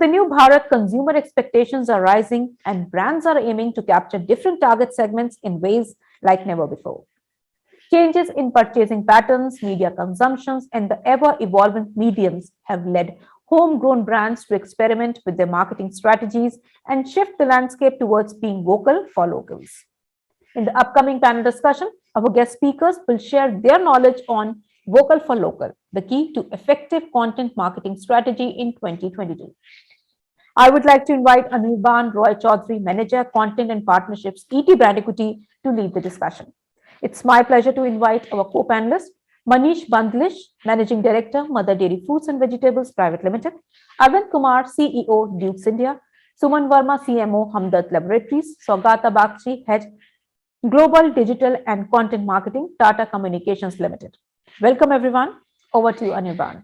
the new Bharat, consumer expectations are rising and brands are aiming to capture different target segments in ways like never before. Changes in purchasing patterns, media consumptions, and the ever evolving mediums have led homegrown brands to experiment with their marketing strategies and shift the landscape towards being vocal for locals. In the upcoming panel discussion, our guest speakers will share their knowledge on Vocal for Local, the key to effective content marketing strategy in 2022. I would like to invite Anirban Roy Choudhury, Manager, Content and Partnerships, ETBrandEquity, to lead the discussion. It's my pleasure to invite our co-panelists, Manish Bandlish, Managing Director, Mother Dairy Foods and Vegetables Private Limited, Arvind Kumar, CEO, Dukes India, Suman Varma, CMO, Hamdard Laboratories, Saugata Bagchi, Head, Global Digital and Content Marketing, Tata Communications Limited. Welcome everyone. Over to you, Anirban.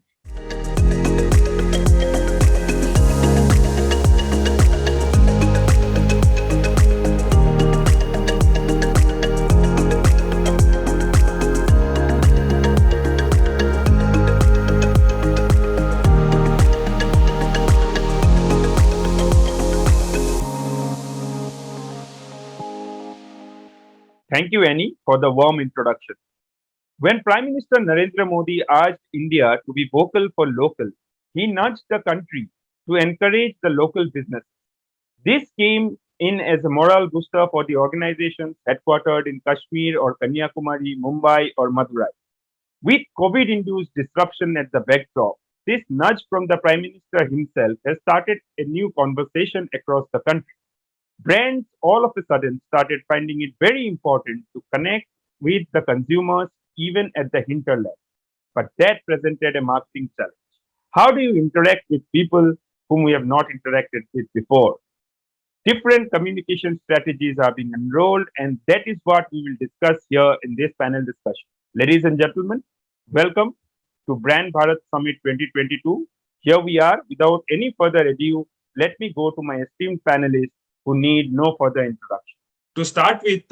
Thank you, Annie, for the warm introduction. When Prime Minister Narendra Modi urged India to be vocal for local, he nudged the country to encourage the local business. This came in as a moral booster for the organizations headquartered in Kashmir or Kanyakumari, Mumbai or Madurai. With COVID-induced disruption at the backdrop, this nudge from the Prime Minister himself has started a new conversation across the country. Brands all of a sudden started finding it very important to connect with the consumers even at the hinterland. But that presented a marketing challenge. How do you interact with people whom we have not interacted with before? Different communication strategies are being enrolled, and that is what we will discuss here in this panel discussion. Ladies and gentlemen, welcome to Brand Bharat Summit 2022. Here we are. Without any further ado, let me go to my esteemed panelists who need no further introduction. To start with,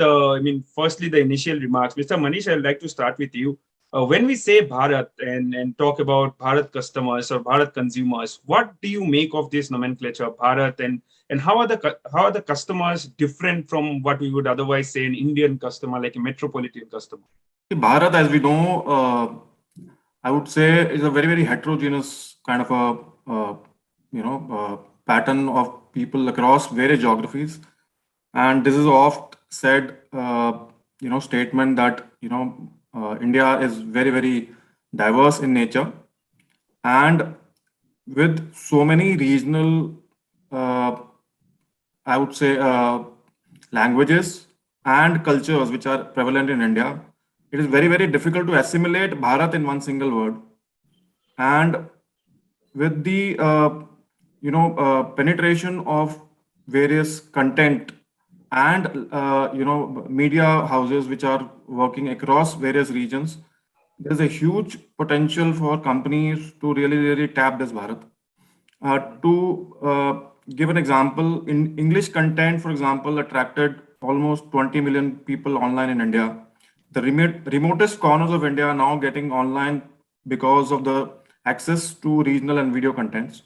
firstly, the initial remarks. Mr. Manish, I would like to start with you. When we say Bharat and talk about Bharat customers or Bharat consumers, what do you make of this nomenclature, Bharat, and how are the customers different from what we would otherwise say an Indian customer, like a metropolitan customer? Bharat, as we know, I would say is a very, very heterogeneous kind of a pattern of people across various geographies, and this is oft said statement that India is very, very diverse in nature, and with so many regional I would say languages and cultures which are prevalent in India, it is very, very difficult to assimilate Bharat in one single word. And with the penetration of various content and media houses which are working across various regions, there is a huge potential for companies to really tap this Bharat. To give an example, in English content, for example, attracted almost 20 million people online in India. The remotest corners of India are now getting online because of the access to regional and video contents.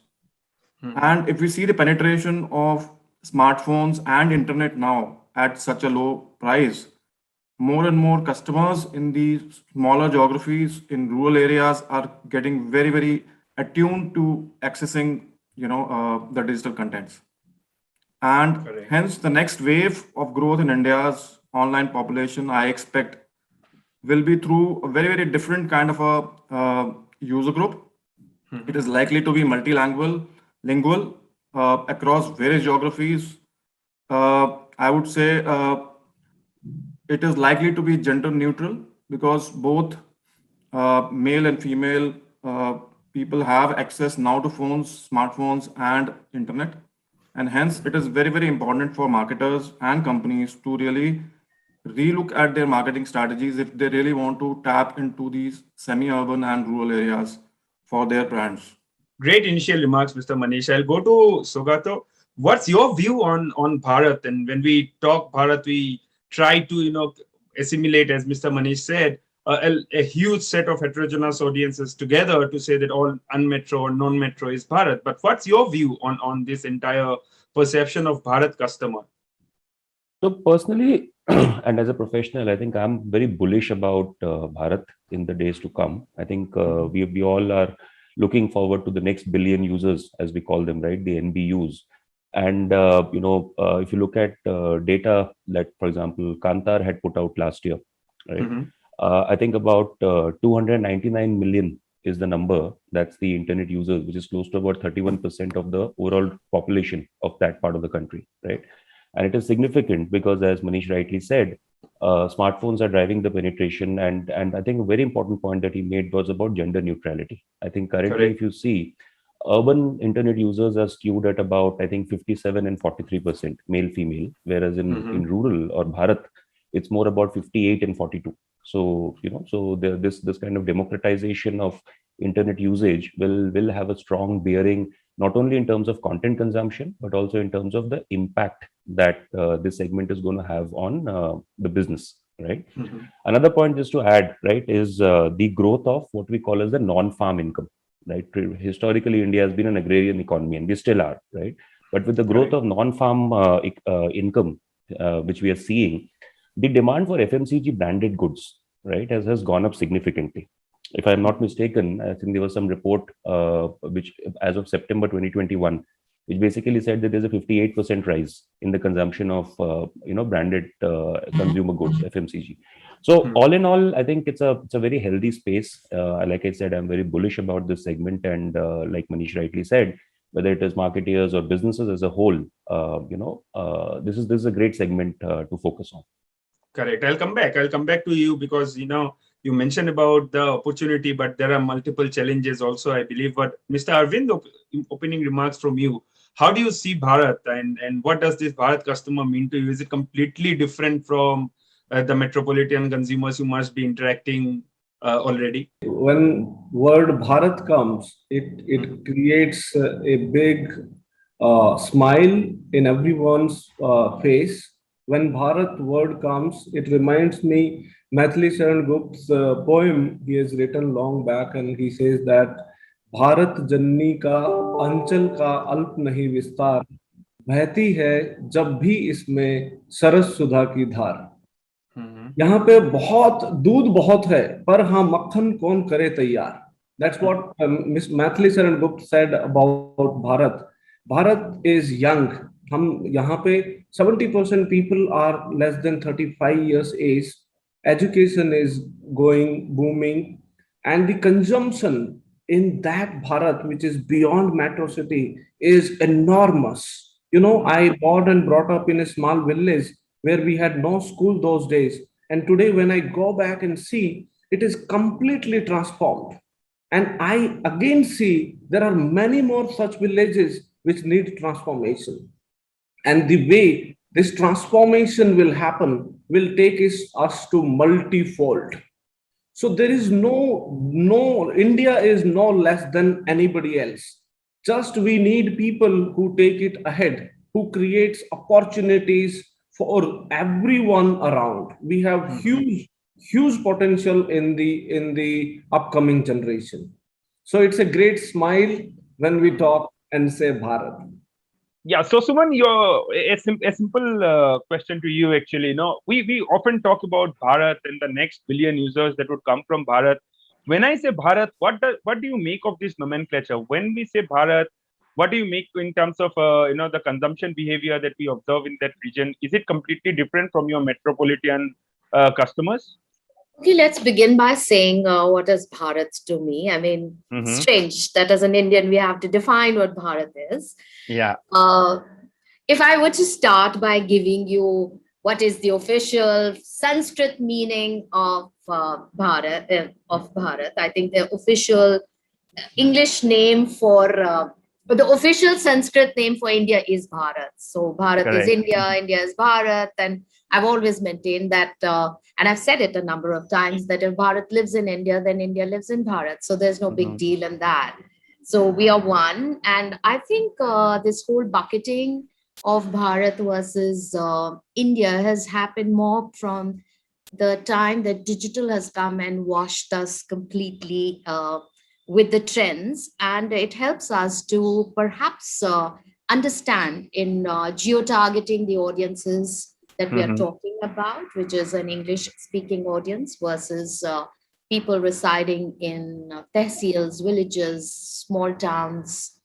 And if we see the penetration of smartphones and internet now at such a low price, more and more customers in the smaller geographies in rural areas are getting very, very attuned to accessing the digital contents. And Correct. Hence the next wave of growth in India's online population, I expect, will be through a very, very different kind of a user group. It is likely to be multilingual, lingual across various geographies. I would say it is likely to be gender neutral because both male and female people have access now to phones, smartphones, and internet. And hence, it is very, very important for marketers and companies to really relook at their marketing strategies if they really want to tap into these semi-urban and rural areas for their brands. Great initial remarks, Mr. Manish. I'll go to Saugata. What's your view on Bharat? And when we talk Bharat, we try to assimilate, as Mr. Manish said, a huge set of heterogeneous audiences together to say that all unmetro or non-metro is Bharat. But what's your view on this entire perception of Bharat customer? So personally, and as a professional, I think I'm very bullish about Bharat in the days to come. I think we all are looking forward to the next billion users, as we call them, right? The NBUs. And if you look at data that, for example, Kantar had put out last year, right? I think about 299 million is the number. That's the internet users, which is close to about 31% of the overall population of that part of the country, right? And it is significant because, as Manish rightly said, smartphones are driving the penetration. And I think a very important point that he made was about gender neutrality. I think currently, Correct. if you see, urban internet users are skewed at about, I think, 57 and 43% male female, whereas in rural or Bharat, it's more about 58 and 42. So this kind of democratization of internet usage will have a strong bearing, not only in terms of content consumption, but also in terms of the impact that this segment is going to have on the business, right? Another point just to add, right, is the growth of what we call as the non-farm income, right? Historically, India has been an agrarian economy, and we still are, right? But with the growth of non-farm income, which we are seeing, the demand for FMCG branded goods, right, has gone up significantly. If I'm not mistaken, I think there was some report which, as of September 2021, which basically said that there's a 58% rise in the consumption of branded consumer goods, FMCG. So all in all, I think it's a very healthy space. Like I said, I'm very bullish about this segment, and like Manish rightly said, whether it is marketeers or businesses as a whole, this is a great segment to focus on. Correct. I'll come back to you because you mentioned about the opportunity, but there are multiple challenges also, I believe. But Mr. Arvind, opening remarks from you. How do you see Bharat, and what does this Bharat customer mean to you? Is it completely different from the metropolitan consumers who must be interacting already? When word Bharat comes, it creates a big smile in everyone's face. When Bharat word comes, it reminds me Maithili Sharan Gupta's poem he has written long back, and he says that Bharat जननी का अंचल का अल्प नहीं विस्तार बहती है जब भी इसमें सरस सुधा की धार। यहाँ पे बहुत दूध बहुत है पर हाँ मक्खन कौन करे तैयार। That's what Miss Maithili Sharan Gupta said about Bharat. Bharat is young. हम यहाँ पे 70% people are less than 35 years age. Education is going booming, and the consumption in that Bharat, which is beyond metro city, is enormous. I born and brought up in a small village where we had no school those days. And today, when I go back and see, it is completely transformed. And I again see there are many more such villages which need transformation. And the way this transformation will happen will take us to multifold. So there is no, India is no less than anybody else. Just we need people who take it ahead, who creates opportunities for everyone around. We have huge potential in the upcoming generation. So it's a great smile when we talk and say Bharat. Yeah, so Suman, a simple question to you actually. We often talk about Bharat and the next billion users that would come from Bharat. When I say Bharat, what do you make of this nomenclature? When we say Bharat, what do you make in terms of the consumption behavior that we observe in that region? Is it completely different from your metropolitan customers? Okay, let's begin by saying what is Bharat to me. I mean, strange that as an Indian we have to define what Bharat is. Yeah. If I were to start by giving you what is the official Sanskrit meaning of Bharat, I think the official English name for the official Sanskrit name for India is Bharat. So Bharat is India, India is Bharat, and I've always maintained that, and I've said it a number of times, that if Bharat lives in India, then India lives in Bharat. So there's no big deal in that. So we are one. And I think this whole bucketing of Bharat versus India has happened more from the time that digital has come and washed us completely with the trends, and it helps us to perhaps understand in geo-targeting the audiences that we are Mhm. talking about, which is an English-speaking audience versus people residing in tehsils, villages, small towns,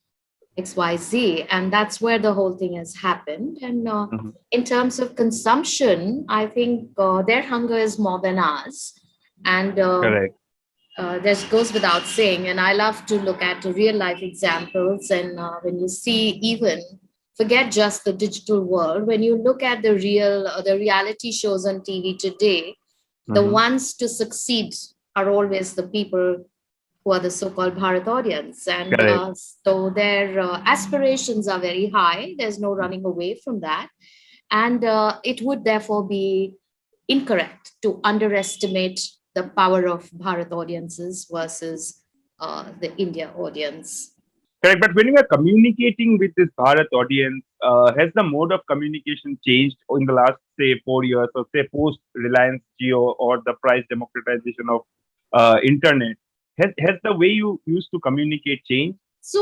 XYZ. And that's where the whole thing has happened. And Mhm. in terms of consumption, I think their hunger is more than ours. And Correct. this goes without saying. And I love to look at real life examples. And when you see, even forget just the digital world, when you look at the reality shows on TV today, the Mhm. ones to succeed are always the people who are the so-called Bharat audience. And Correct. so their aspirations are very high. There's no running away from that. And it would therefore be incorrect to underestimate the power of Bharat audiences versus the India audience. Correct. But when you are communicating with this Bharat audience, has the mode of communication changed in the last, say, 4 years, or say post Reliance Jio or the price democratization of internet? Has the way you used to communicate changed? So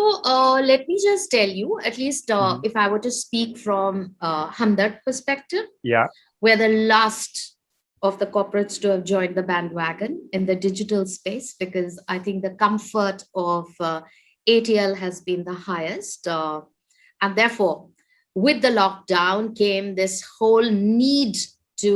let me just tell you, at least Mhm. if I were to speak from Hamdard perspective, Yeah. we're the last of the corporates to have joined the bandwagon in the digital space, because I think the comfort of ATL has been the highest. And therefore, with the lockdown came this whole need to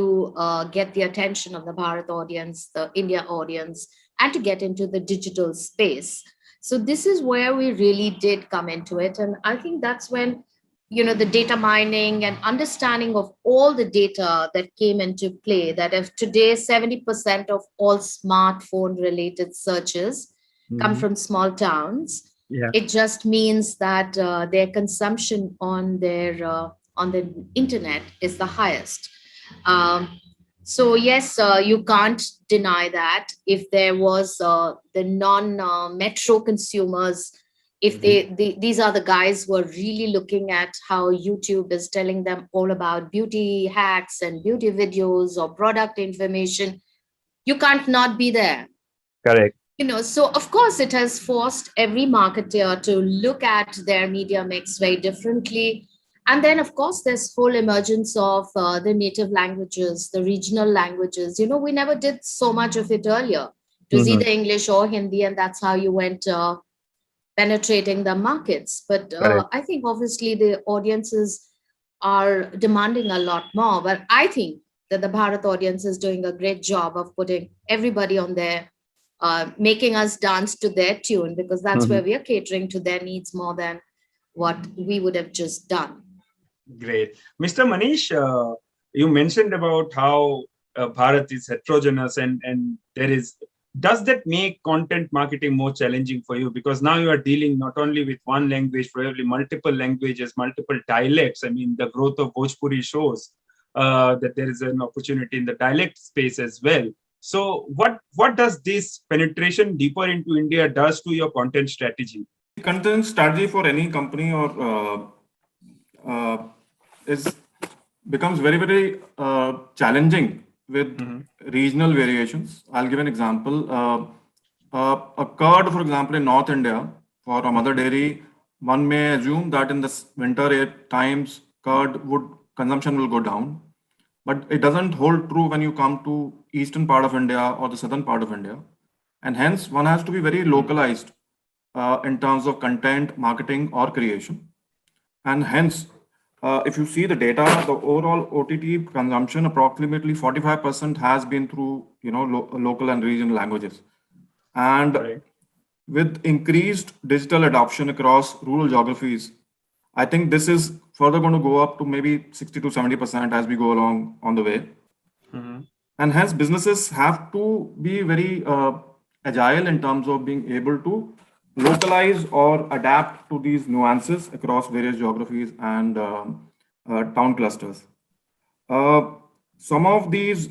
get the attention of the Bharat audience, the India audience, and to get into the digital space. So this is where we really did come into it. And I think that's when, the data mining and understanding of all the data that came into play, that if today 70% of all smartphone related searches come Mhm. from small towns, Yeah. it just means that their consumption on the internet is the highest. um, so yes, you can't deny that if there was the non metro consumers, if these are the guys who are really looking at how YouTube is telling them all about beauty hacks and beauty videos or product information, you can't not be there. Correct. So of course it has forced every marketer to look at their media mix very differently. And then of course there's whole emergence of the native languages, the regional languages. We never did so much of it earlier. It was Mhm. either English or Hindi, and that's how you went penetrating the markets. But Correct. I think obviously the audiences are demanding a lot more. But I think that the Bharat audience is doing a great job of putting everybody on their, making us dance to their tune, because that's Mhm. where we are catering to their needs more than what we would have just done. Great. Mr. Manish, you mentioned about how Bharat is heterogeneous, and does that make content marketing more challenging for you? Because now you are dealing not only with one language, probably multiple languages, multiple dialects. I mean, the growth of Bhojpuri shows that there is an opportunity in the dialect space as well. So what does this penetration deeper into India does to your content strategy? Content strategy for any company or uh, is becomes very very challenging with Mhm. regional variations. I'll give an example. A curd, for example, in North India for a mother dairy, one may assume that in the winter times curd would consumption will go down, but it doesn't hold true when you come to eastern part of India or the southern part of India, and hence one has to be very localized in terms of content, marketing, or creation. And hence, if you see the data, the overall OTT consumption, approximately 45% has been through local and regional languages. And Right. with increased digital adoption across rural geographies, I think this is further going to go up to maybe 60 to 70% as we go along on the way. Mhm. And hence, businesses have to be very agile in terms of being able to localize or adapt to these nuances across various geographies and town clusters. Uh, some of these,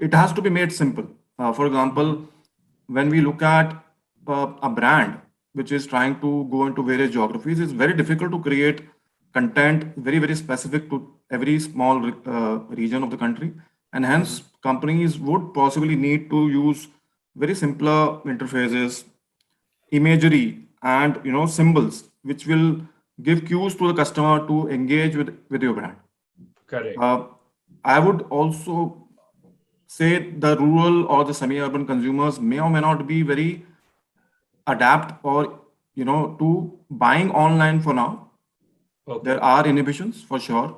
it has to be made simple. For example, when we look at a brand which is trying to go into various geographies, it's very difficult to create content very, very specific to every small region of the country. and hence companies would possibly need to use very simpler interfaces, imagery, and symbols, which will give cues to the customer to engage with your brand. Correct. I would also say the rural or the semi-urban consumers may or may not be very adapt or to buying online for now. Okay. There are inhibitions for sure,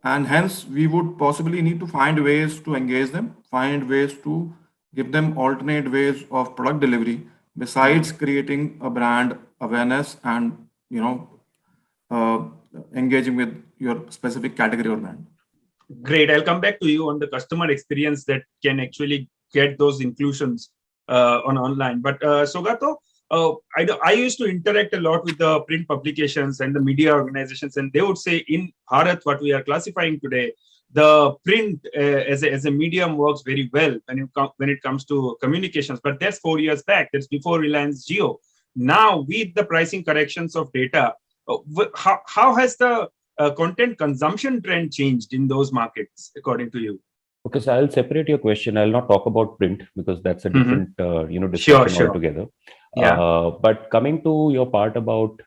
and hence we would possibly need to find ways to engage them, find ways to give them alternate ways of product delivery besides creating a brand awareness and uh, engaging with your specific category or brand. Great. I'll come back to you on the customer experience that can actually get those inclusions on online. But Saugata, I used to interact a lot with the print publications and the media organizations, and they would say in Bharat, what we are classifying today, the print as a medium works very well when it comes to communications. But that's 4 years back. That's before Reliance Jio. Now, with the pricing corrections of data, how has the content consumption trend changed in those markets, according to you? Okay, so I'll separate your question. I'll not talk about print because that's a different, discussion Sure. altogether. Yeah. But coming to your part about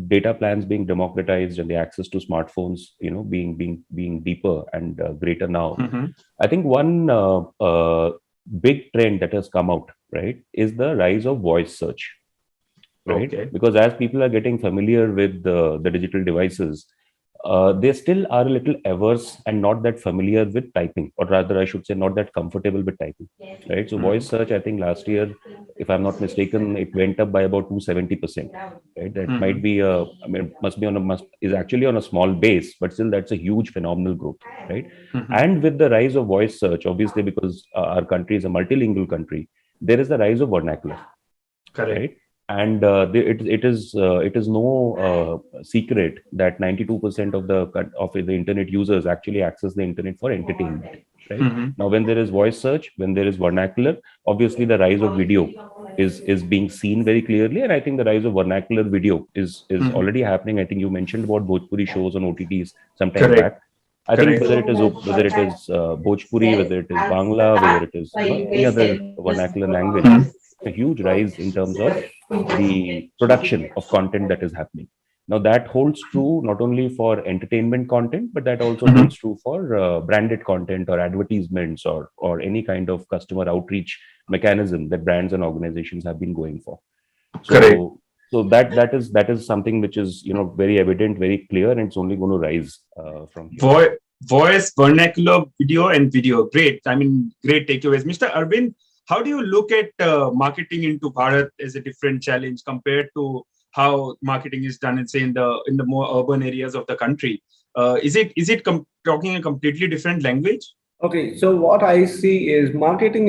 data plans being democratized and the access to smartphones, being deeper and greater now, I think one big trend that has come out, right, is the rise of voice search. Right, Okay. because as people are getting familiar with the digital devices, they still are a little averse and not that familiar with typing, or rather, I should say, not that comfortable with typing. Right. So, voice search, I think last year, if I'm not mistaken, it went up by about 270%. Right. That might be is actually on a small base, but still, that's a huge phenomenal growth. Right. And with the rise of voice search, obviously, because our country is a multilingual country, there is the rise of vernacular. Correct. Right. And it is no secret that 92% of the internet users actually access the internet for entertainment. Right. Now, when there is voice search, when there is vernacular, obviously the rise of video is being seen very clearly, and I think the rise of vernacular video is already happening. I think you mentioned about Bhojpuri shows on OTTs some time back. I think whether it is Bhojpuri, whether it is Bangla, whether it is any other vernacular language, a huge rise in terms of the production of content that is happening. Now, that holds true not only for entertainment content, but that also holds true for branded content or advertisements or any kind of customer outreach mechanism that brands and organizations have been going for. So that is something which is very evident, very clear, and it's only going to rise from here. Voice, vernacular, video, and video. Great. I mean, great takeaways. Mr. Arvind, how do you look at marketing into Bharat as a different challenge compared to how marketing is done, in the more urban areas of the country? Is it talking a completely different language? Okay, so what I see is marketing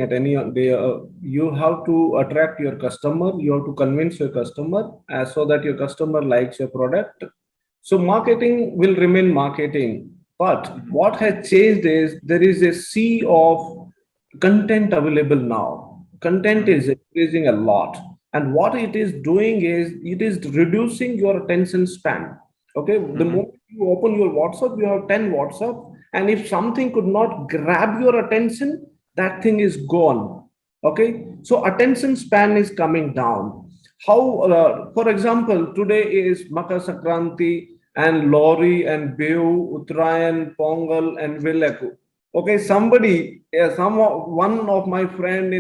at any day. You have to attract your customer, you have to convince your customer so that your customer likes your product. So marketing will remain marketing. But what has changed is there is a sea of content available now. Content is increasing a lot. And what it is doing is it is reducing your attention span. Okay, the moment you open your WhatsApp, you have 10 WhatsApp. And if something could not grab your attention, that thing is gone. Okay, so attention span is coming down. How, for example, today is Makar Sankranti and Lori and Bihu, Uttarayan, Pongal, and Villaku. Okay, one of my friend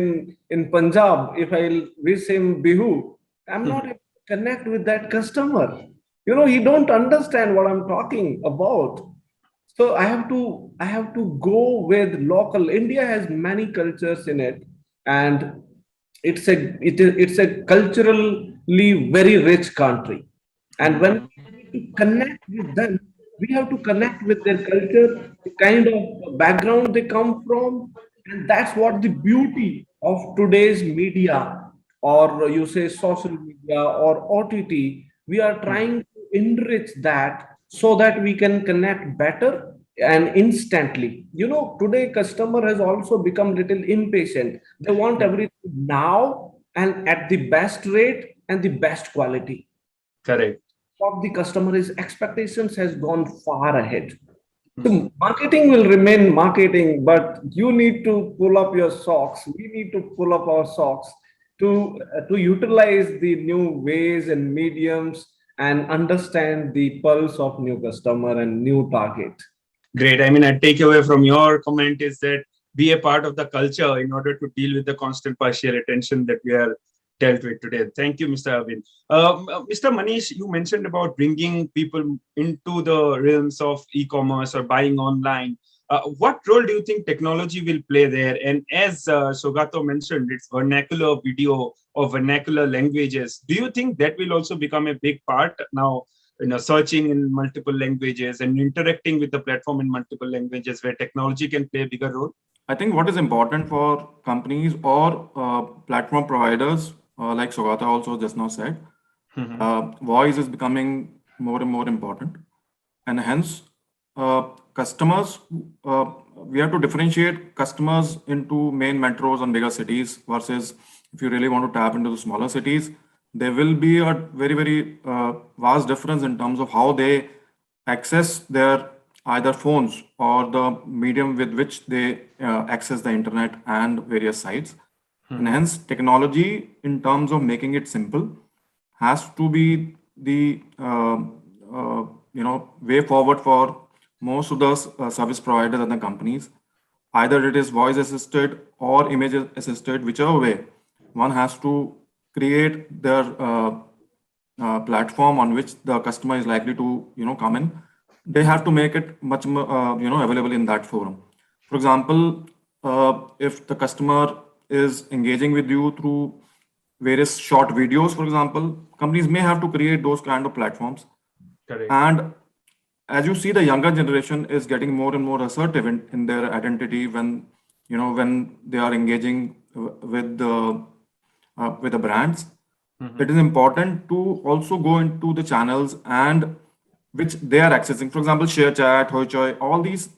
in Punjab, if I wish him Bihu, I'm not able to connect with that customer. He don't understand what I'm talking about. So I have to go with local. India has many cultures in it, and it's a culturally very rich country. And when we connect with them, we have to connect with their culture, the kind of background they come from, and that's what the beauty of today's media, or you say social media or OTT. We are trying to enrich that so that we can connect better and instantly. Today customer has also become little impatient. They want everything now and at the best rate and the best quality. Correct. What the customer's expectations has gone far ahead. So marketing will remain marketing, but you need to pull up your socks. We need to pull up our socks to utilize the new ways and mediums and understand the pulse of new customer and new target. Great. I mean, I take away from your comment is that be a part of the culture in order to deal with the constant partial attention that we are dealt with today. Thank you, Mr. Arvind. Mr. Manish, you mentioned about bringing people into the realms of e-commerce or buying online. What role do you think technology will play there? And as Saugata mentioned, it's vernacular video or vernacular languages. Do you think that will also become a big part now? Searching in multiple languages and interacting with the platform in multiple languages where technology can play a bigger role? I think what is important for companies or platform providers, like Saugata also just now said, voice is becoming more and more important. And hence, customers, we have to differentiate customers into main metros and bigger cities versus if you really want to tap into the smaller cities, there will be a very, very vast difference in terms of how they access their either phones or the medium with which they access the internet and various sites. And hence, technology in terms of making it simple has to be the way forward for most of the service providers and the companies. Either it is voice assisted or image assisted, whichever way, one has to create their platform on which the customer is likely to come in. They have to make it much more available in that forum. For example, if the customer is engaging with you through various short videos, for example, companies may have to create those kind of platforms. Correct. And as you see, the younger generation is getting more and more assertive in their identity when they are engaging with the brands. It is important to also go into the channels and which they are accessing. For example, ShareChat, Hoichoi, all these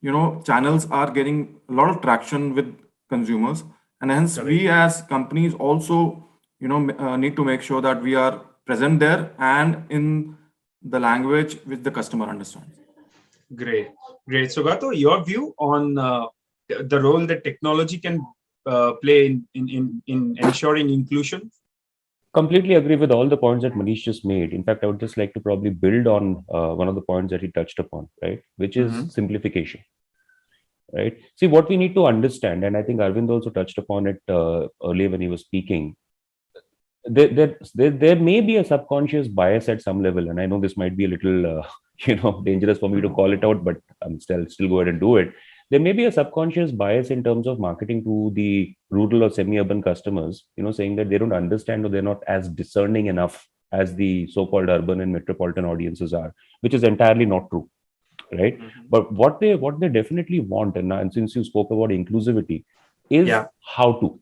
channels are getting a lot of traction with consumers, and hence we as companies also need to make sure that we are present there and in the language which the customer understands. Great. Saugata, your view on the role that technology can play in ensuring inclusion? Completely agree with all the points that Manish just made. In fact, I would just like to probably build on one of the points that he touched upon, right? Which is simplification, right? See, what we need to understand, and I think Arvind also touched upon it earlier when he was speaking, there may be a subconscious bias at some level, and I know this might be a little dangerous for me to call it out, but I'm still go ahead and do it. There may be a subconscious bias in terms of marketing to the rural or semi-urban customers, saying that they don't understand or they're not as discerning enough as the so-called urban and metropolitan audiences are, which is entirely not true, right? But what they definitely want, and since you spoke about inclusivity, is how to.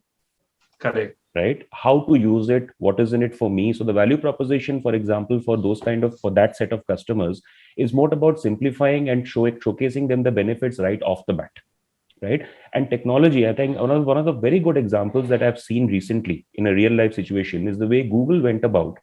Correct. Right? How to use it, what is in it for me. So the value proposition, for example, for that set of customers is more about simplifying and showcasing them the benefits right off the bat, right? And technology, I think one of the very good examples that I've seen recently in a real life situation is the way Google went about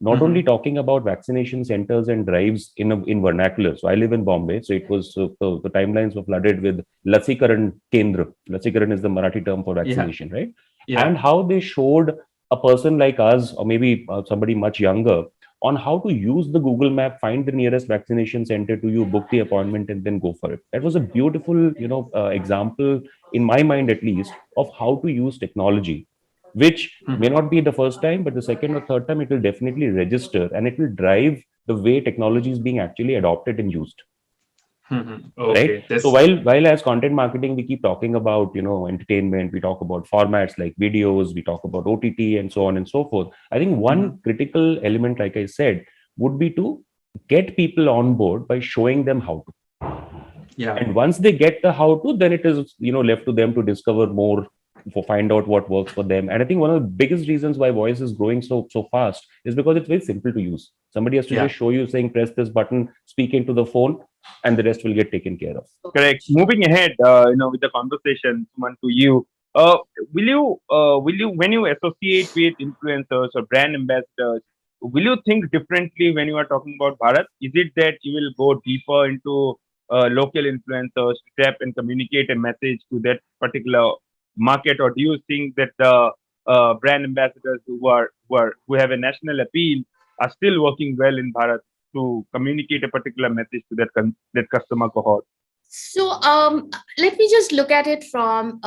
not only talking about vaccination centers and drives in vernacular. So I live in Bombay, so it was the timelines were flooded with Lasikaran Kendra. Lasikaran is the Marathi term for vaccination, right? Yeah. And how they showed a person like us, or maybe somebody much younger, on how to use the Google map, find the nearest vaccination center to you, book the appointment, and then go for it. That was a beautiful, example, in my mind at least, of how to use technology, which may not be the first time, but the second or third time, it will definitely register and it will drive the way technology is being actually adopted and used. Okay, right? So while as content marketing, we keep talking about, entertainment, we talk about formats like videos, we talk about OTT and so on and so forth. I think one critical element, like I said, would be to get people on board by showing them how to. Yeah. And once they get the how to, then it is, left to them to discover more, find out what works for them. And I think one of the biggest reasons why voice is growing so fast is because it's very simple to use. Somebody has to just show you saying, press this button, speak into the phone, and the rest will get taken care of. Correct. Moving ahead, with the conversation, Suman, to you, will you, when you associate with influencers or brand ambassadors, will you think differently when you are talking about Bharat? Is it that you will go deeper into local influencers to tap and communicate a message to that particular market, or do you think that the brand ambassadors who have a national appeal are still working well in Bharat to communicate a particular message to that customer cohort? So let me just look at it from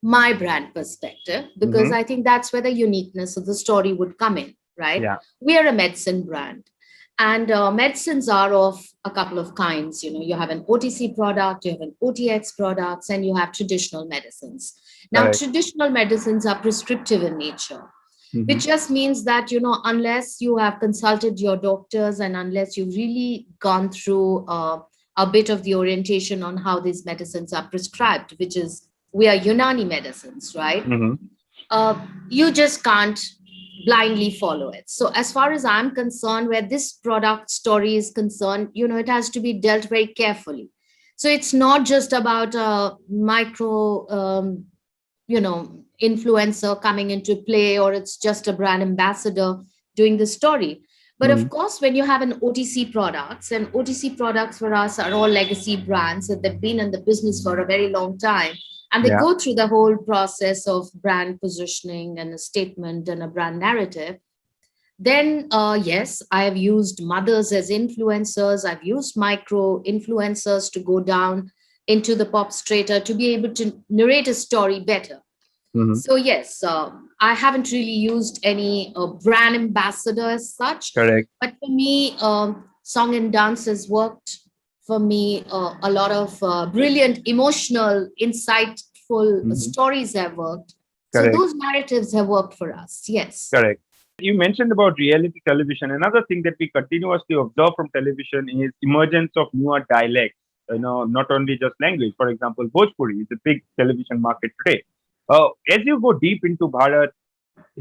my brand perspective, because Mhm. I think that's where the uniqueness of the story would come in, right? Yeah. We are a medicine brand, and medicines are of a couple of kinds. You have an OTC product, you have an OTX products, and you have traditional medicines. Now, Correct. traditional medicines are prescriptive in nature, Mhm. which just means that, unless you have consulted your doctors and unless you've really gone through a bit of the orientation on how these medicines are prescribed, which is, we are Unani medicines, right? Mhm. uh, you just can't blindly follow it. So as far as I'm concerned, where this product story is concerned, it has to be dealt very carefully. So it's not just about a micro influencer coming into play, or it's just a brand ambassador doing the story. But of Mhm. course, when you have an OTC products, and OTC products for us are all legacy brands that they've been in the business for a very long time, and they Yeah. go through the whole process of brand positioning and a statement and a brand narrative. Then yes, I have used mothers as influencers. I've used micro influencers to go down into the pop strata to be able to narrate a story better. Mhm. So yes, I haven't really used any brand ambassador as such, Correct. but for me, song and dance has worked. For me, a lot of brilliant, emotional, insightful Mhm. stories have worked. So Correct. those narratives have worked for us. Yes. Correct. You mentioned about reality television. Another thing that we continuously observe from television is emergence of newer dialects. Not only just language. For example, Bhojpuri is a big television market today. As you go deep into Bharat,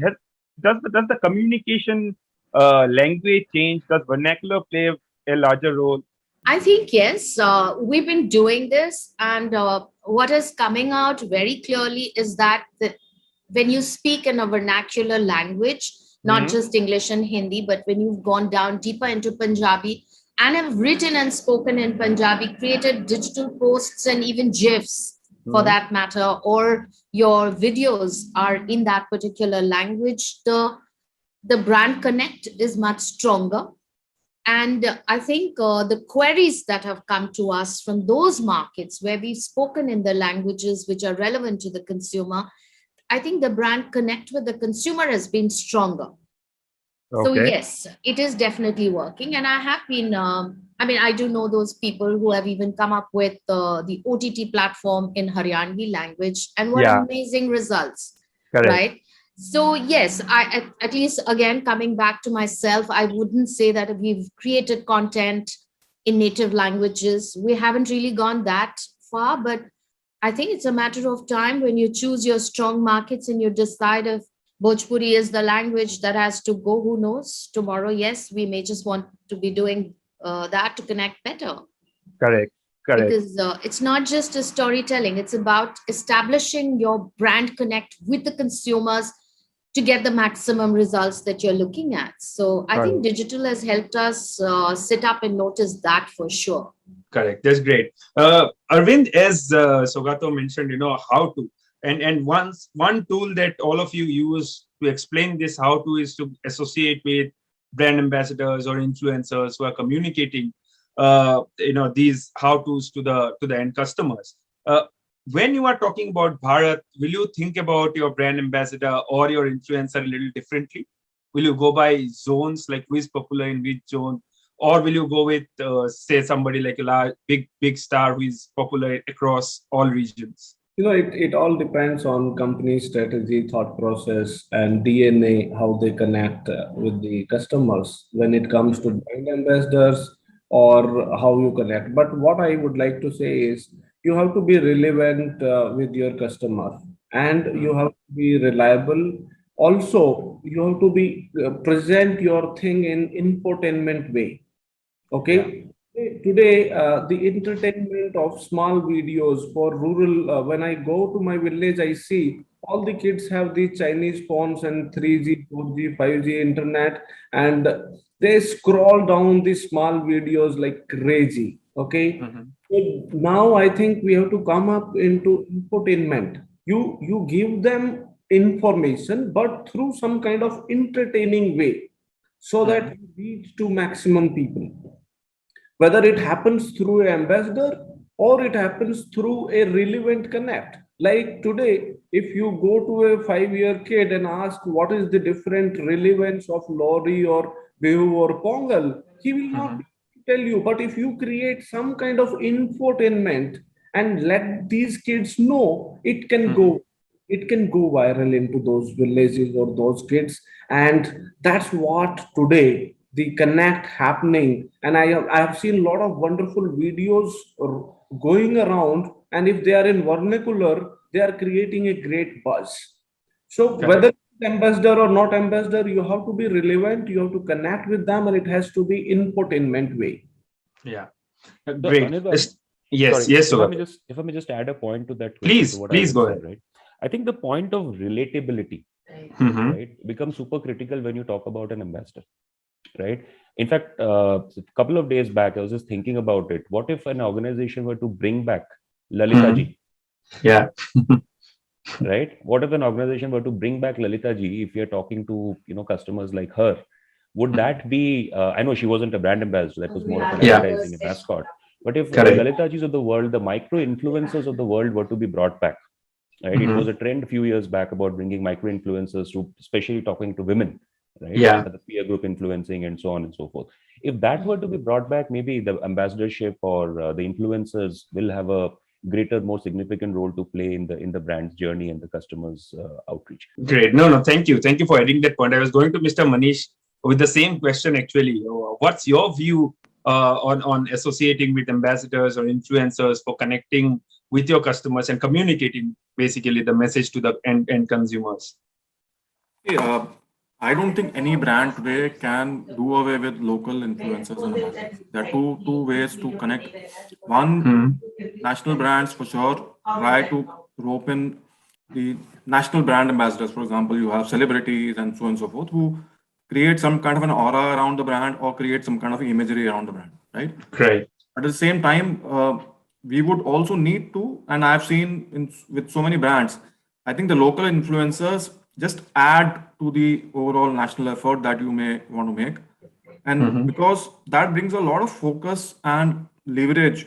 has, does the communication language change? Does vernacular play a larger role? I think yes, we've been doing this, and what is coming out very clearly is that when you speak in a vernacular language, not Hmm. just English and Hindi, but when you've gone down deeper into Punjabi and have written and spoken in Punjabi, created digital posts and even GIFs for Hmm. that matter, or your videos are in that particular language, the brand connect is much stronger. And I think the queries that have come to us from those markets where we've spoken in the languages which are relevant to the consumer, I think the brand connect with the consumer has been stronger. So Okay. yes, it is definitely working. And I have been, I do know those people who have even come up with the OTT platform in Haryanvi language, and what Yeah. amazing results, Correct. right? So yes, at least again, coming back to myself, I wouldn't say that we've created content in native languages. We haven't really gone that far, but I think it's a matter of time when you choose your strong markets and you decide if Bhojpuri is the language that has to go. Who knows? Tomorrow, yes, we may just want to be doing that to connect better. Correct. Correct. Because it's not just a storytelling, it's about establishing your brand connect with the consumers to get the maximum results that you're looking at. So I think Correct. digital has helped us sit up and notice that for sure. Correct. That's great. Arvind, as Saugata mentioned, how to, and one tool that all of you use to explain this how to is to associate with brand ambassadors or influencers who are communicating, these how to's to the end customers. When you are talking about Bharat, will you think about your brand ambassador or your influencer a little differently? Will you go by zones, like who is popular in which zone? Or will you go with, say, somebody like a large, big star who is popular across all regions? It all depends on company strategy, thought process, and DNA, how they connect with the customers when it comes to brand ambassadors or how you connect. But what I would like to say is you have to be relevant with your customer, and you have to be reliable. Also, you have to be present your thing in infotainment way. Yeah. Okay. Today, the entertainment of small videos for rural, when I go to my village, I see all the kids have the Chinese phones and 3G, 4G, 5G internet, and they scroll down the small videos like crazy. Okay. Mhm. So now I think we have to come up into infotainment. You give them information, but through some kind of entertaining way, so that you reach to maximum people. Whether it happens through an ambassador or it happens through a relevant connect. Like today, if you go to a 5-year kid and ask what is the different relevance of lorry or Bihu or Pongal, he will not tell you. But if you create some kind of infotainment and let these kids know, it can go viral into those villages or those kids. And that's what today the connect happening. And I have seen a lot of wonderful videos going around, and if they are in vernacular, they are creating a great buzz. So whether Correct. it's ambassador or not ambassador, you have to be relevant, you have to connect with them, and it has to be infotainment way. Yeah. So, Great. Anirban, Yes, sorry, yes, if Saugata. I may just add a point to that question, to Please, what please Arvind go said, ahead. right? I think the point of relatability, Mhm. right, becomes super critical when you talk about an ambassador, right? In fact, a couple of days back, I was just thinking about it. What if an organization were to bring back Lalita ji, Yeah. right? What if an organization were to bring back Lalita ji, if you're talking to, customers like her, would that be, I know she wasn't a brand ambassador, that was more of an Yeah. advertising, a mascot. But if the Correct. Lalita jis of the world, the micro influencers of the world were to be brought back, right? It was a trend a few years back about bringing micro influencers to, especially talking to women, right? Yeah. The peer group influencing and so on and so forth. If that were to be brought back, maybe the ambassadorship or the influencers will have a greater, more significant role to play in the brand's journey and the customers' outreach. Great. No, thank you. Thank you for adding that point. I was going to Mr. Manish with the same question actually. What's your view on associating with ambassadors or influencers for connecting with your customers and communicating basically the message to the end consumers? Yeah, I don't think any brand today can do away with local influencers and ambassadors. There are two ways to connect. One, national brands for sure try to rope in the national brand ambassadors. For example, you have celebrities and so on and so forth who create some kind of an aura around the brand or create some kind of imagery around the brand, right? Right. At the same time, we would also need to, and I've seen with so many brands, I think the local influencers just add to the overall national effort that you may want to make. And because that brings a lot of focus and leverage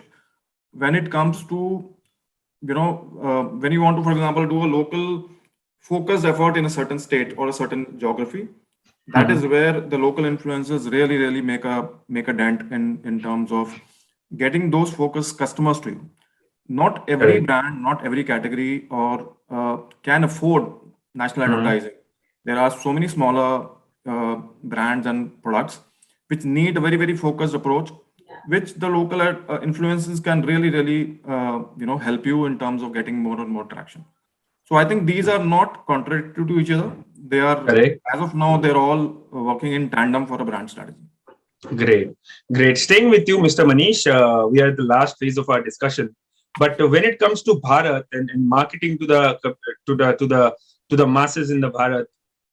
when it comes to, when you want to, for example, do a local focused effort in a certain state or a certain geography, that is where the local influencers really make a dent in terms of getting those focused customers to you. Not every Correct. brand, not every category or can afford national advertising. There are so many smaller brands and products which need a very focused approach, which the local influencers can really help you in terms of getting more and more traction. So I think these are not contradictory to each other. They are, Correct. as of now, they're all working in tandem for a brand strategy. Great. Great. Staying with you, Mr. Manish, we are at the last phase of our discussion. But when it comes to Bharat and marketing to the masses in the Bharat,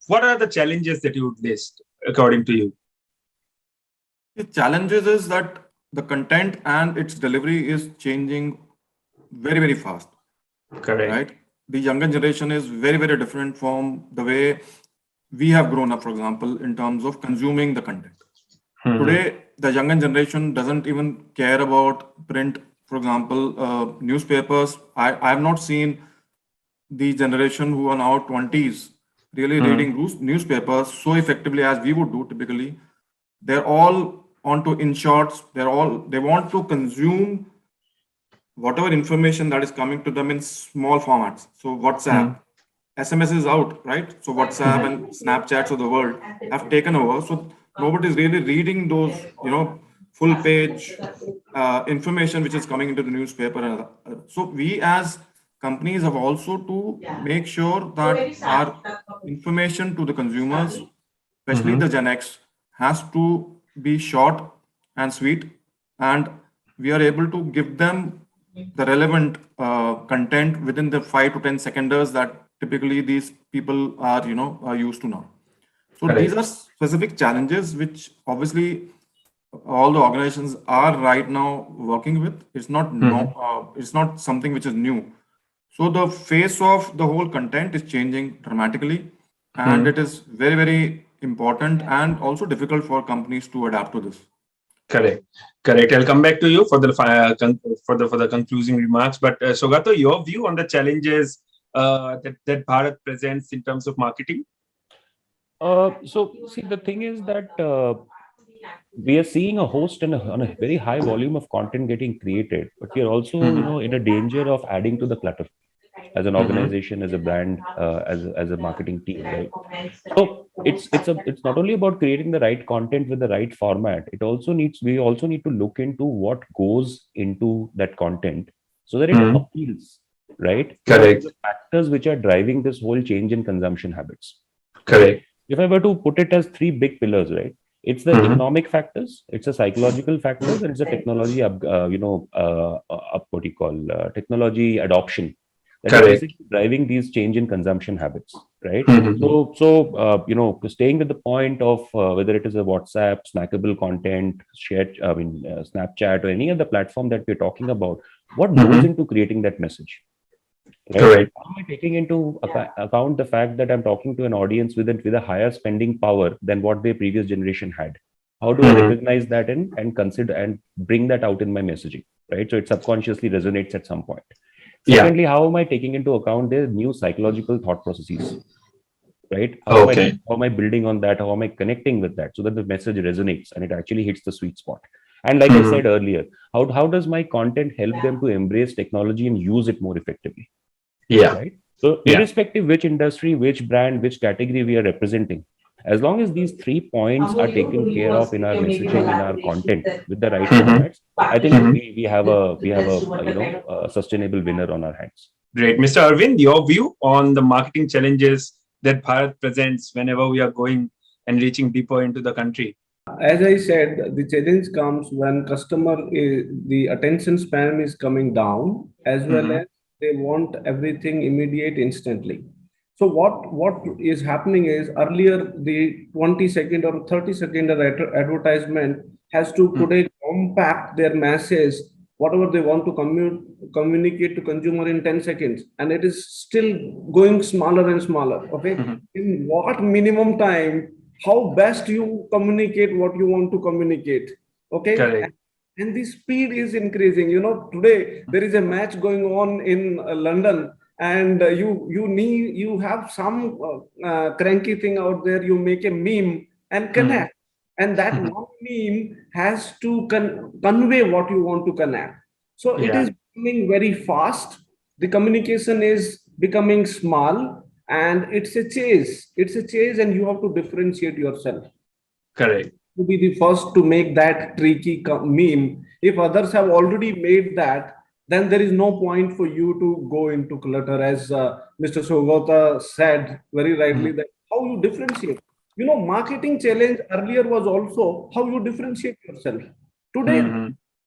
what are the challenges that you would list according to you? The challenges is that the content and its delivery is changing very fast, Correct. right? The younger generation is very different from the way we have grown up, for example, in terms of consuming the content. Today, the younger generation doesn't even care about print, for example, newspapers. I have not seen the generation who are now 20s really reading newspapers so effectively as we would do typically. They're all onto in shorts. They want to consume whatever information that is coming to them in small formats. So WhatsApp, SMS is out, right? So WhatsApp and Snapchats of the world have taken over. So nobody is really reading those, full page information which is coming into the newspaper. So we as companies have also to make sure that our information to the consumers, especially the Gen X, has to be short and sweet, and we are able to give them the relevant content within the 5 to 10 seconders that typically these people are used to now. So these Correct. are specific challenges which obviously all the organizations are right now working with. It's not it's not something which is new. So the face of the whole content is changing dramatically, and it is very, very important and also difficult for companies to adapt to this. Correct. Correct. I'll come back to you for the for the concluding remarks. But Saugata, your view on the challenges that Bharat presents in terms of marketing? So see, the thing is that we are seeing a host and on a very high volume of content getting created, but we are also, in a danger of adding to the clutter as an organization, as a brand, as a marketing team, right? So it's not only about creating the right content with the right format. We also need to look into what goes into that content so that it appeals, right? Correct. The factors which are driving this whole change in consumption habits. Correct. If I were to put it as three big pillars, right? It's the economic factors, it's the psychological factors, and it's the technology, technology adoption that is Correct. basically driving these change in consumption habits, right? Mhm. So staying with the point of whether it is a WhatsApp, snackable content, Snapchat, or any other platform that we're talking about, what goes into creating that message? Right? Correct. How am I taking into account the fact that I'm talking to an audience with a higher spending power than what their previous generation had? How do I recognize that and consider and bring that out in my messaging? Right. So it subconsciously resonates at some point. Secondly, how am I taking into account their new psychological thought processes? Right. How am I building on that? How am I connecting with that so that the message resonates and it actually hits the sweet spot? And like I said earlier, how does my content help them to embrace technology and use it more effectively? Yeah. Right. So irrespective which industry, which brand, which category we are representing, as long as these 3 points are taken care of in our messaging, in our content with the right formats, I think we have a sustainable winner on our hands. Great. Mr. Arvind, your view on the marketing challenges that Bharat presents whenever we are going and reaching deeper into the country? As I said, the challenge comes when the attention span is coming down, as well as they want everything immediate instantly. So what is happening is earlier the 20-second or 30-second advertisement has to today compact their masses, whatever they want to communicate to consumer in 10 seconds, and it is still going smaller and smaller. Okay, in what minimum time? How best you communicate what you want to communicate? Okay. Correct. And the speed is increasing. Today there is a match going on in London, and you have some cranky thing out there. You make a meme and connect, and that one meme has to convey what you want to connect. So it is becoming very fast. The communication is becoming small, and it's a chase, and you have to differentiate yourself. Correct. To be the first to make that tricky meme. If others have already made that, then there is no point for you to go into clutter, as Mr. Saugata said very rightly, that how you differentiate. Marketing challenge earlier was also how you differentiate yourself. Today,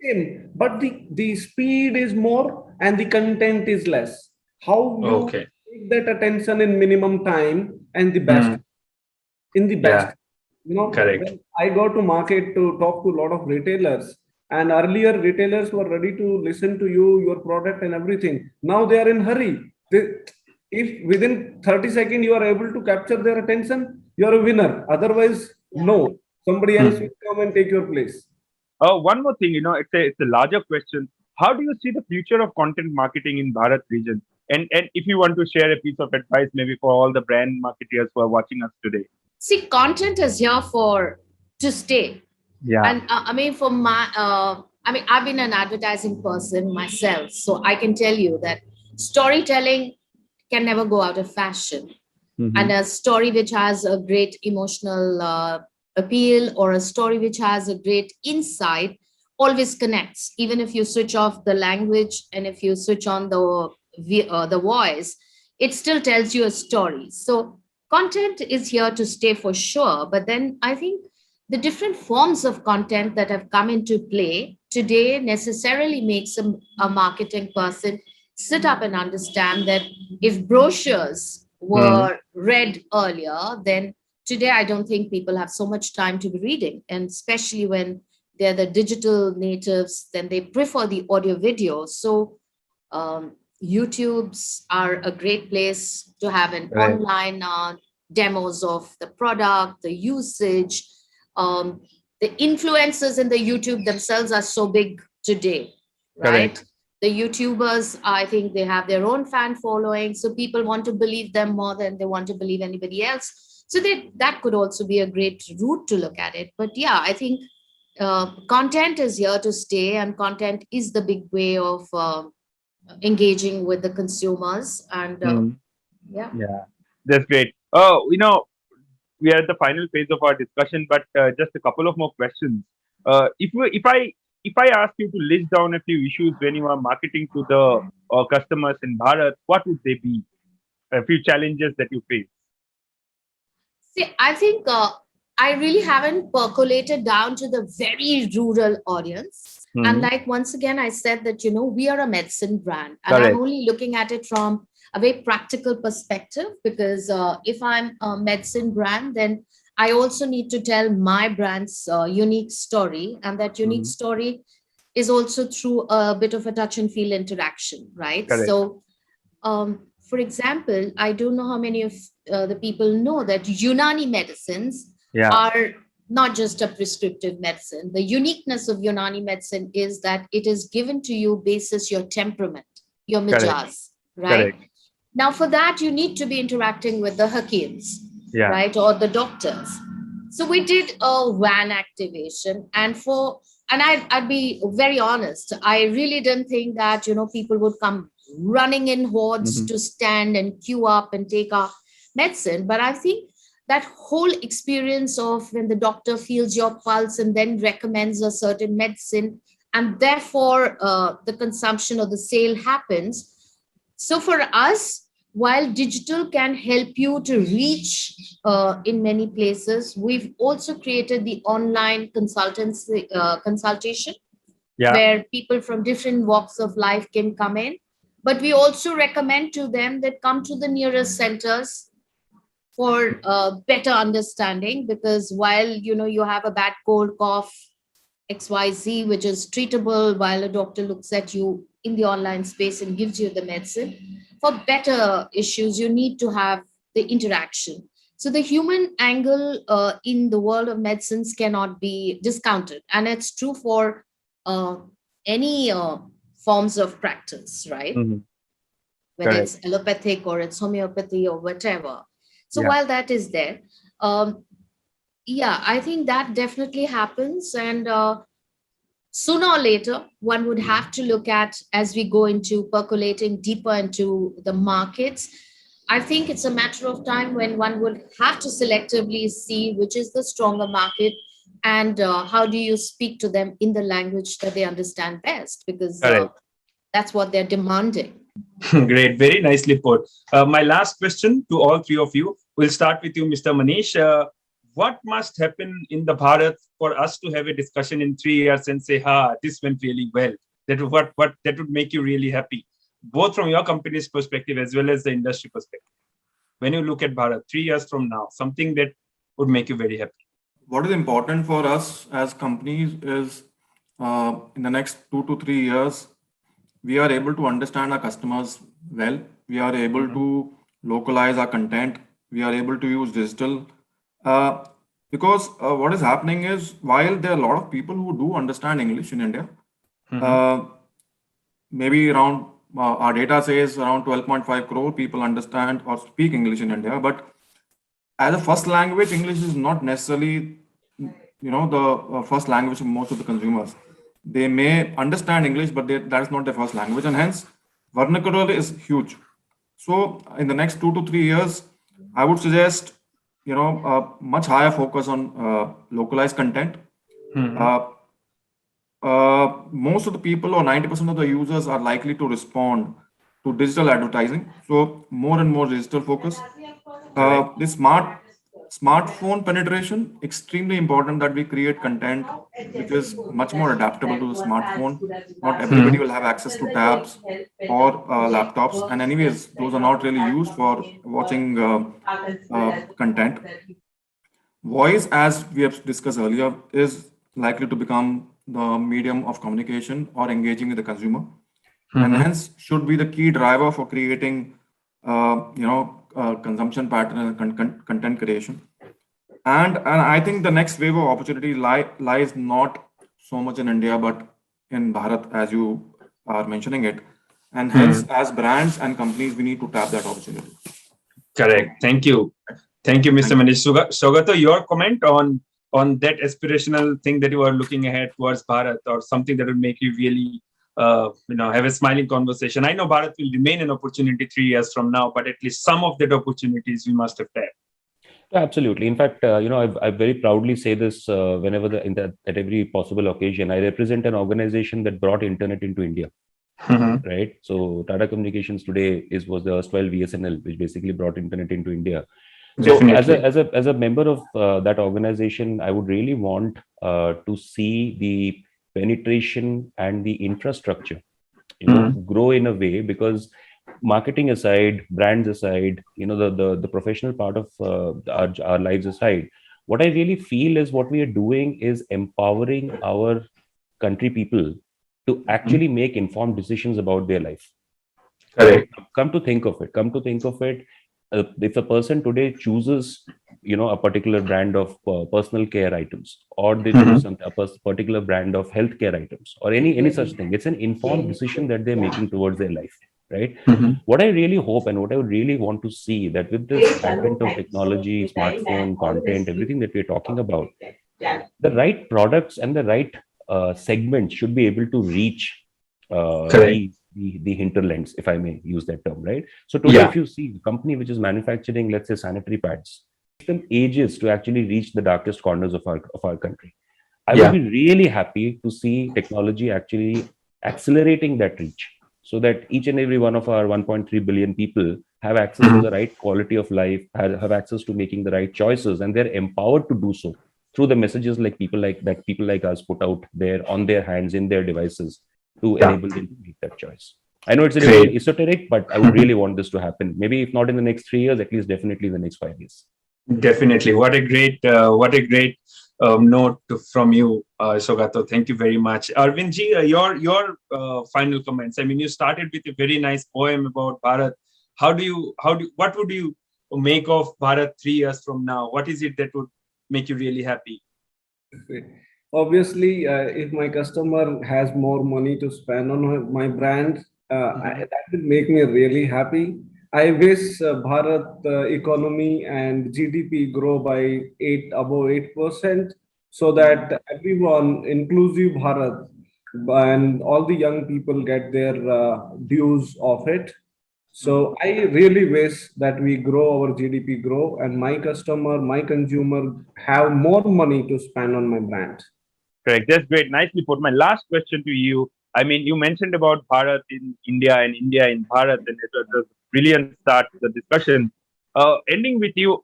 same, but the speed is more and the content is less. How you take that attention in minimum time and the best in the best. Correct. When I go to market to talk to a lot of retailers, and earlier retailers were ready to listen to you, your product and everything. Now they are in hurry. If within 30 seconds you are able to capture their attention, you are a winner. Otherwise, no. Somebody else will come and take your place. One more thing, it's a larger question. How do you see the future of content marketing in Bharat region? And if you want to share a piece of advice, maybe for all the brand marketers who are watching us today. See, content is here to stay. Yeah. And I've been an advertising person myself, so I can tell you that storytelling can never go out of fashion. And a story which has a great emotional appeal, or a story which has a great insight, always connects. Even if you switch off the language and if you switch on the voice, it still tells you a story. So content is here to stay for sure. But then I think the different forms of content that have come into play today necessarily makes a marketing person sit up and understand that if brochures were read earlier, then today I don't think people have so much time to be reading. And especially when they're the digital natives, then they prefer the audio video. So YouTubes are a great place to have an Right. online demos of the product, the usage. The influencers in the YouTube themselves are so big today, right? Correct. The YouTubers, I think they have their own fan following, so people want to believe them more than they want to believe anybody else. So that could also be a great route to look at it. But yeah, I think content is here to stay, and content is the big way of engaging with the consumers. And yeah. Yeah, that's great. We are at the final phase of our discussion, but just a couple of more questions. If I ask you to list down a few issues when you are marketing to the customers in Bharat, what would they be? A few challenges that you face. See, I think I really haven't percolated down to the very rural audience. And like, once again, I said that, we are a medicine brand, and Correct. I'm only looking at it from a very practical perspective, because if I'm a medicine brand, then I also need to tell my brand's unique story. And that unique story is also through a bit of a touch and feel interaction, right? Correct. So, for example, I don't know how many of the people know that Unani medicines Yeah. are not just a prescriptive medicine. The uniqueness of Unani medicine is that it is given to you basis your temperament, your mijas, right? Correct. Now, for that, you need to be interacting with the hakims, Yeah. right, or the doctors. So we did a van activation, and I'd be very honest, I really didn't think that people would come running in hordes to stand and queue up and take our medicine. But I think that whole experience of when the doctor feels your pulse and then recommends a certain medicine, and therefore the consumption or the sale happens. So for us, while digital can help you to reach in many places, we've also created the online consultation, Yeah. where people from different walks of life can come in. But we also recommend to them that come to the nearest centers for better understanding, because while you have a bad cold, cough, XYZ, which is treatable, while a doctor looks at you in the online space and gives you the medicine, for better issues, you need to have the interaction. So the human angle in the world of medicines cannot be discounted. And it's true for any forms of practice, right? Whether Correct. it's allopathic or it's homeopathy or whatever. So Yeah. while that is there, yeah, I think that definitely happens. And sooner or later, one would have to look at, as we go into percolating deeper into the markets, I think it's a matter of time when one would have to selectively see which is the stronger market, and how do you speak to them in the language that they understand best, because Correct. that's what they're demanding. Great, very nicely put. My last question to all three of you. We'll start with you, Mr. Manish. What must happen in the Bharat for us to have a discussion in 3 years and say, this went really well? That would make you really happy, both from your company's perspective as well as the industry perspective. When you look at Bharat 3 years from now, something that would make you very happy. What is important for us as companies is in the next 2 to 3 years, we are able to understand our customers well. We are able to localize our content. We are able to use digital. Because what is happening is, while there are a lot of people who do understand English in India, maybe around our data says around 12.5 crore people understand or speak English in India, but as a first language, English is not necessarily the first language of most of the consumers. They may understand English, but that is not their first language, and hence vernacular is huge. So in the next 2 to 3 years, I would suggest a much higher focus on localized content. Most of the people, or 90% of the users, are likely to respond to digital advertising. So more and more digital focus. The smartphone penetration, extremely important that we create content which is much more adaptable to the smartphone. Not everybody will have access to tabs or laptops, and anyways, those are not really used for watching content. Voice, as we have discussed earlier, is likely to become the medium of communication or engaging with the consumer, and hence should be the key driver for creating, consumption pattern and content creation. And I think the next wave of opportunity lies not so much in India, but in Bharat, as you are mentioning it. And hence, as brands and companies, we need to tap that opportunity. Correct. Thank you. Thank you, Mr. Manish. Saugata, your comment on that aspirational thing that you are looking ahead towards Bharat, or something that will make you really have a smiling conversation. I know Bharat will remain an opportunity 3 years from now, but at least some of that opportunities we must have tapped. Absolutely. In fact, I very proudly say this whenever at every possible occasion. I represent an organization that brought internet into India. Right. So Tata Communications today was the erstwhile VSNL, which basically brought internet into India. So as a member of that organization, I would really want to see the penetration and the infrastructure, grow in a way, because marketing aside, brands aside, the professional part of our lives aside, what I really feel is what we are doing is empowering our country people to actually make informed decisions about their life. Correct. Come to think of it, if a person today chooses, a particular brand of personal care items, or they choose a particular brand of healthcare items, or any such thing, it's an informed decision that they're making towards their life, right? What I really hope and what I would really want to see, that with this advent of technology, smartphone, content, everything that we're talking about, the right products and the right segment should be able to reach the hinterlands, if I may use that term, right? So today, if you see a company which is manufacturing, let's say, sanitary pads, it takes them ages to actually reach the darkest corners of our country. I would be really happy to see technology actually accelerating that reach, so that each and every one of our 1.3 billion people have access to the right quality of life, have access to making the right choices, and they're empowered to do so through the messages like people like us put out there on their hands, in their devices, to enable them to make that choice. I know it's a little esoteric, but I would really want this to happen. Maybe if not in the next 3 years, at least definitely in the next 5 years. Definitely. What a great note from you, Saugata. Thank you very much. Arvindji, your final comments. I mean, you started with a very nice poem about Bharat. What would you make of Bharat 3 years from now? What is it that would make you really happy? Obviously, if my customer has more money to spend on my brand, that will make me really happy. I wish Bharat economy and GDP grow by above 8%, so that everyone, inclusive Bharat, and all the young people get their dues of it. So I really wish that we grow, our GDP grow, and my customer, my consumer have more money to spend on my brand. Correct. That's great. Nicely put. My last question to you. I mean, you mentioned about Bharat in India and India in Bharat, and it was a brilliant start to the discussion. Ending with you,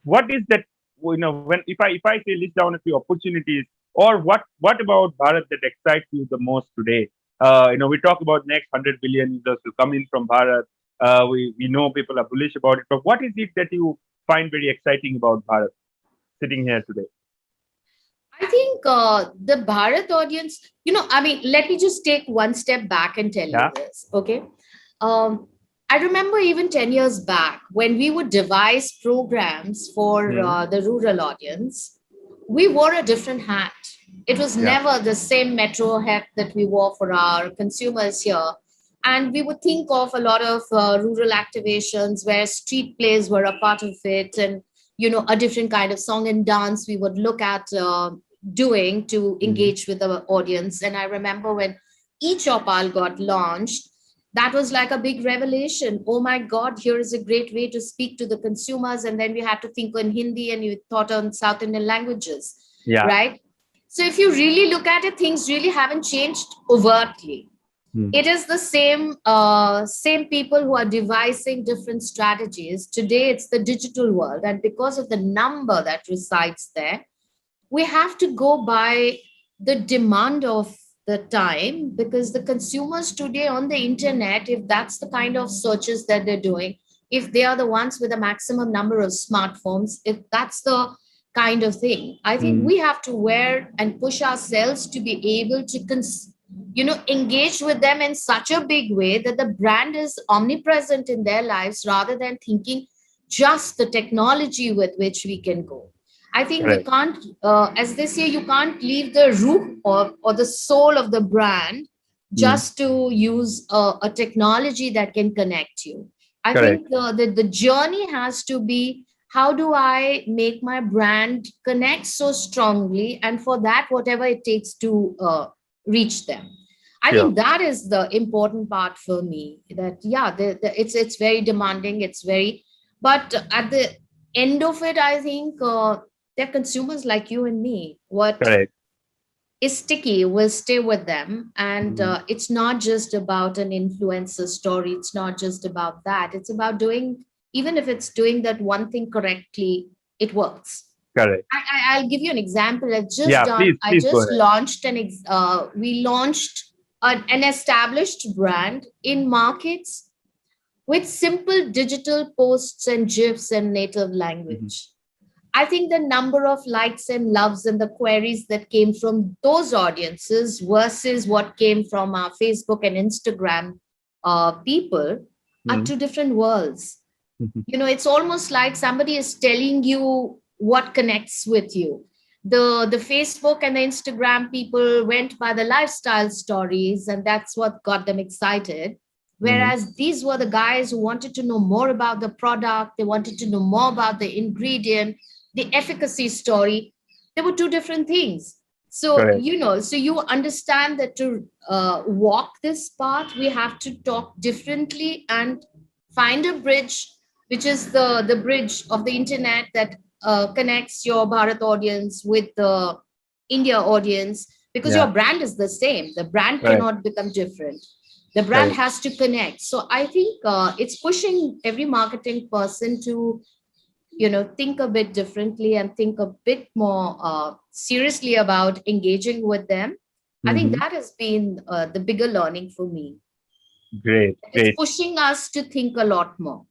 what is that? When if I say list down a few opportunities, or what about Bharat that excites you the most today? We talk about next 100 billion users will come in from Bharat. We know people are bullish about it, but what is it that you find very exciting about Bharat sitting here today? I think the Bharat audience, let me just take one step back and tell you this, okay? I remember even 10 years back when we would devise programs for the rural audience, we wore a different hat. It was never the same metro hat that we wore for our consumers here. And we would think of a lot of rural activations where street plays were a part of it, and a different kind of song and dance we would look at doing to engage with the audience. And I remember when eChopal got launched, that was like a big revelation. Oh my God, here is a great way to speak to the consumers. And then we had to think in Hindi, and you thought on South Indian languages, right? So if you really look at it, things really haven't changed overtly. It is the same people who are devising different strategies. Today, it's the digital world. And because of the number that resides there, we have to go by the demand of the time, because the consumers today on the internet, if that's the kind of searches that they're doing, if they are the ones with the maximum number of smartphones, if that's the kind of thing. I think we have to wear and push ourselves to be able to engage with them in such a big way that the brand is omnipresent in their lives rather than thinking just the technology with which we can go. I think we Correct. can't, as they say, you can't leave the root or the soul of the brand just to use a technology that can connect you. I Correct. think the journey has to be, how do I make my brand connect so strongly? And for that, whatever it takes to reach them. I Sure. think that is the important part for me. That it's very demanding. It's very, but at the end of it, I think they're consumers like you and me. What Correct. is sticky will stay with them, and it's not just about an influencer story. It's not just about that. It's about doing, even if it's doing that one thing correctly, it works. Correct. I'll give you an Yeah, example. please I go just ahead. launched we launched an established brand in markets with simple digital posts and GIFs and native language. I think the number of likes and loves and the queries that came from those audiences versus what came from our Facebook and Instagram people are two different worlds. It's almost like somebody is telling you what connects with you. The Facebook and the Instagram people went by the lifestyle stories, and that's what got them excited. Whereas these were the guys who wanted to know more about the product, they wanted to know more about the ingredient, the efficacy story. They were two different things. So, Correct. so you understand that to walk this path, we have to talk differently and find a bridge, which is the bridge of the internet that connects your Bharat audience with the India audience, because Yeah. your brand is the same. The brand Correct. cannot become different. The brand Correct. has to connect. So I think it's pushing every marketing person to think a bit differently and think a bit more seriously about engaging with them. I think that has been the bigger learning for me. Great. It's Great. pushing us to think a lot more.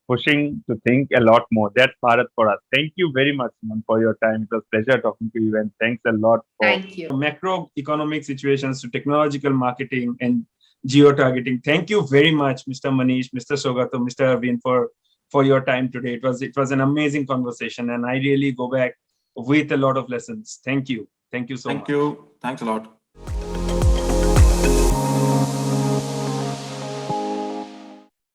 Pushing to think a lot more. That's Bharat for us. Thank you very much, Suman, for your time. It was a pleasure talking to you, and thanks a lot for. Thank you. Macroeconomic situations to technological marketing and geo-targeting. Thank you very much, Mr. Manish, Mr. Saugata, Mr. Arvind, for your time today. It was an amazing conversation, and I really go back with a lot of lessons. Thank you. Thank you so much. Thank you. Thanks a lot.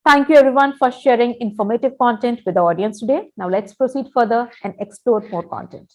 Thank you everyone for sharing informative content with the audience today. Now let's proceed further and explore more content.